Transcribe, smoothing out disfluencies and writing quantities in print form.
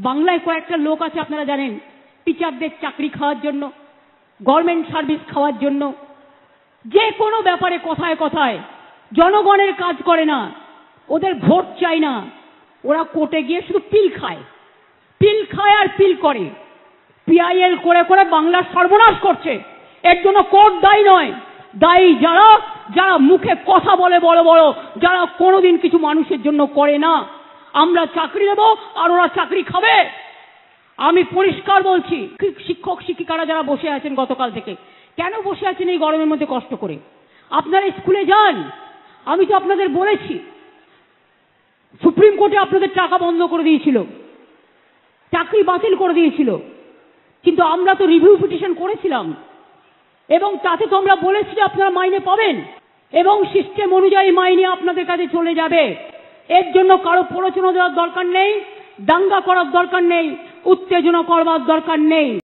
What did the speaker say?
বাংলায় কয়েকটা লোক আছে আপনারা জানেন, টিচারদের চাকরি খাওয়ার জন্য, গভর্নমেন্ট সার্ভিস খাওয়ার জন্য, যে কোনো ব্যাপারে কথায় কথায় জনগণের কাজ করে না, ওদের ভোট চাই না, ওরা কোর্টে গিয়ে শুধু পিল খায় আর পিল করে, পিআইএল করে করে বাংলার সর্বনাশ করছে। এর জন্য কোর্ট দায়ী নয়, দায়ী যারা যারা মুখে কথা বলে বড় বড়, যারা কোনোদিন কিছু মানুষের জন্য করে না। আমরা চাকরি দেব আর ওরা চাকরি খাবে। আমি পরিষ্কার বলছি, শিক্ষক শিক্ষিকারা যারা বসে আছেন গতকাল থেকে, কেন বসে আছেন এই গরমের মধ্যে কষ্ট করে? আপনারা স্কুলে যান। আমি তো আপনাদের বলেছি, সুপ্রিম কোর্টে আপনাদের টাকা বন্ধ করে দিয়েছিল, চাকরি বাতিল করে দিয়েছিল, কিন্তু আমরা তো রিভিউ পিটিশন করেছিলাম এবং তাতে তো আমরা বলেছি যে আপনারা মাইনে পাবেন এবং সিস্টেম অনুযায়ী মাইনে আপনাদের কাছে চলে যাবে। এর জন্য কারো প্ররোচনা দেওয়ার দরকার নেই, দাঙ্গা করার দরকার নেই, উত্তেজনা করবার দরকার নেই।